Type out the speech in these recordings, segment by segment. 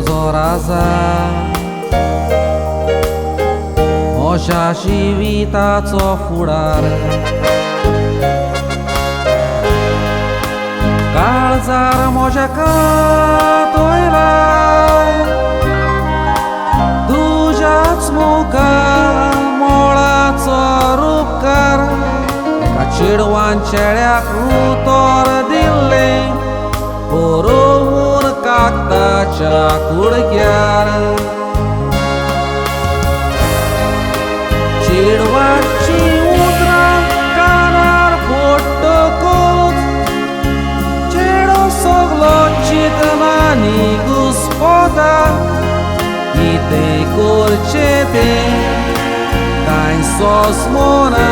म्हजो राजा म्हज्या जिविताचो फुडार काळजार म्हज्या कातोयला तुज्याच मुखार मोळाचो रूपकार एका चेडवान चेड्याक उतर दिल्लें बरोवन कागदाच्या कुडक्यार चेडवाची उतरां कानार पडटकूच चेडो सगलो चिंतनांनी घुस्पोता कितें करचें तें कांय सोंसमोना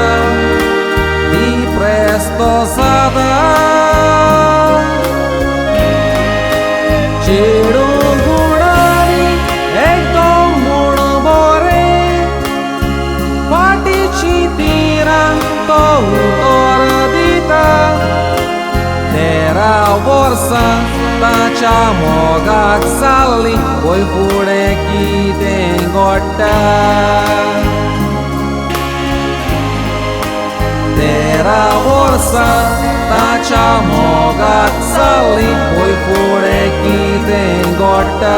डिप्रेस्तो जाता चेडो गुणारी एकदम म्हूण बरें फाटीची तिरां तो उतर दिता 13 वर्सां ताच्या मोगाक जाल्लीं पळय फुडें कितें घडटा 13 वर्सां ताच्या मोगाक जाल्लीं पळय फुडें कितें घडटा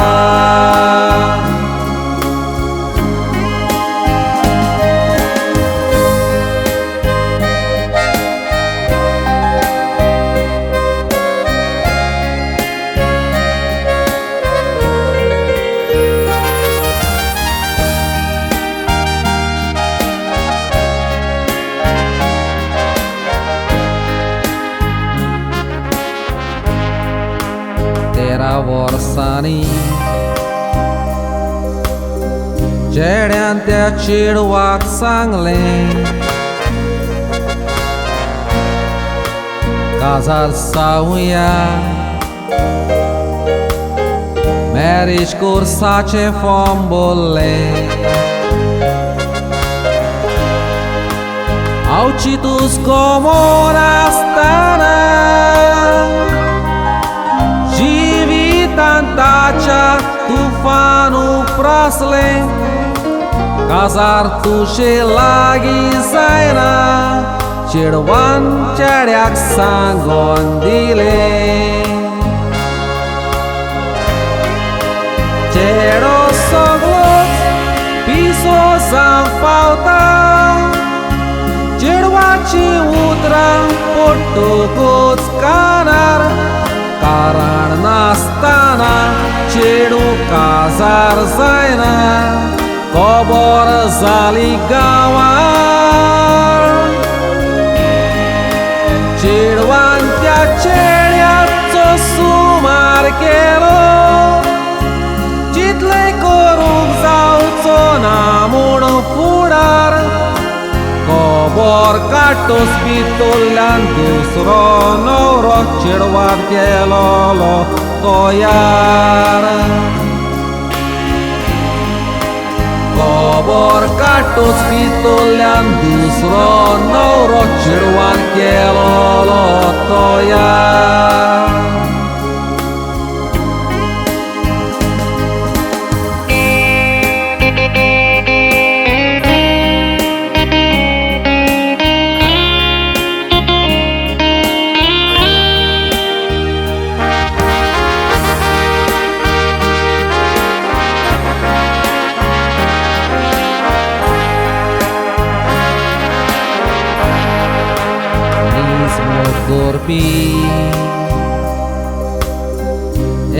वर्सांनी चेड्यान त्या चेडवाक सांगलें काजार जावया मॅरेज कोर्साचे फॉर्म भरले हांव चिंतूस गोमोर आसतना ताच्या तुफान उप्रासलें काजार तुजे लागीं जायना चेडवान चेड्याक सांगोन दिलें चेडो सगळोच पिसो जावंक पावता चेडवाची उतरां पडटकूच कानार कारण नासतना चेडू काजार जायना खबर जाली गांवार चेडवान त्या चेड्याचो सुमार केलो जितलें करूंक जावचो ना म्हूण फुडार खबर काडटूच भितरल्यान दुसरो न्हवरो चेडवाक गेलोलो तयार खबर काडटूच भितरल्यान दुसरो न्हवरो चेडवाक गेलोलो तयार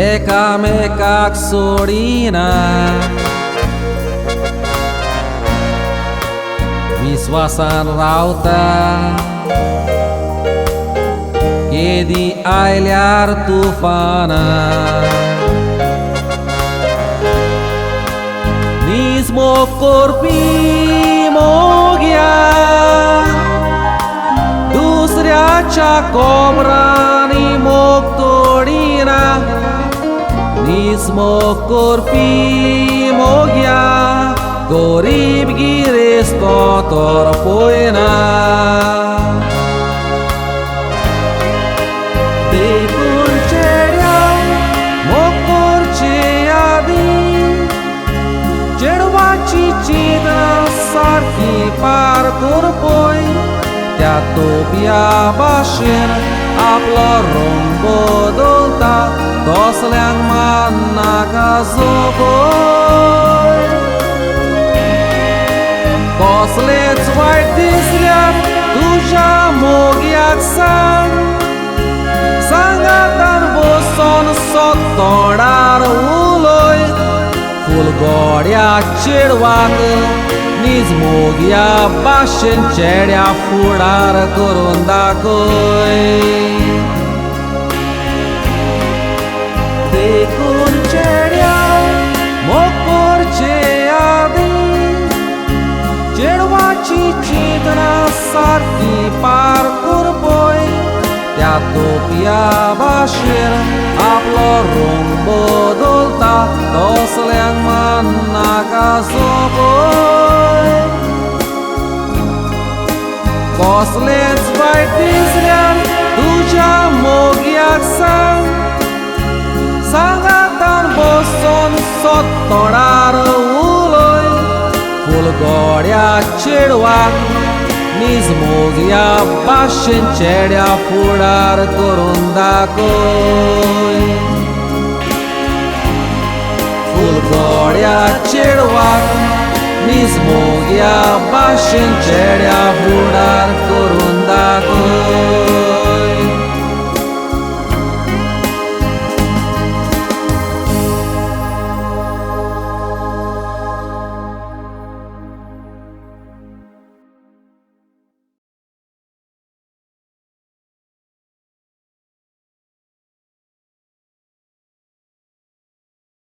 एकामेकाक सोडिना विश्वासान रावता केदी आयल्यार तुफाना निजमोग करपी मोग्या दुसऱ्याच्या कोमरांनी मोग तोडिना निजमोग करपी मोग्या गरीब गिरेस्तो तर पळयना देखून चेड्या मोग करचे याद par corpoi त्या तोपिया भाशेन आपलो रंग बदलता तसल्यांक मान नाका जोगोय कसलेच वायट दिसल्यार तुज्या मोग्याक सांग सांगातान बसून तोंडार उलय फुलगोड्या चेडवाक नीज मोग्या भाशेन चेड्या फुडार करून दाखय देखून चेड्या मोग करचे आदी चेडवाची चिंतना सारकी पार करपय त्या तोपिया भाशेन आपलो रंग बदलता तसल्यांक मान नाका जोगोय कसलेच वायट दिसल्यार तुज्या मोग्याक सांग सांगातान बसून तोंडार उलय फुलगोड्या चेडवाक नीज मोग्या भाशेन चेड्या फुडार करून दाखय फुलगोड्या चेडवाक नीज मोग्या भाशेन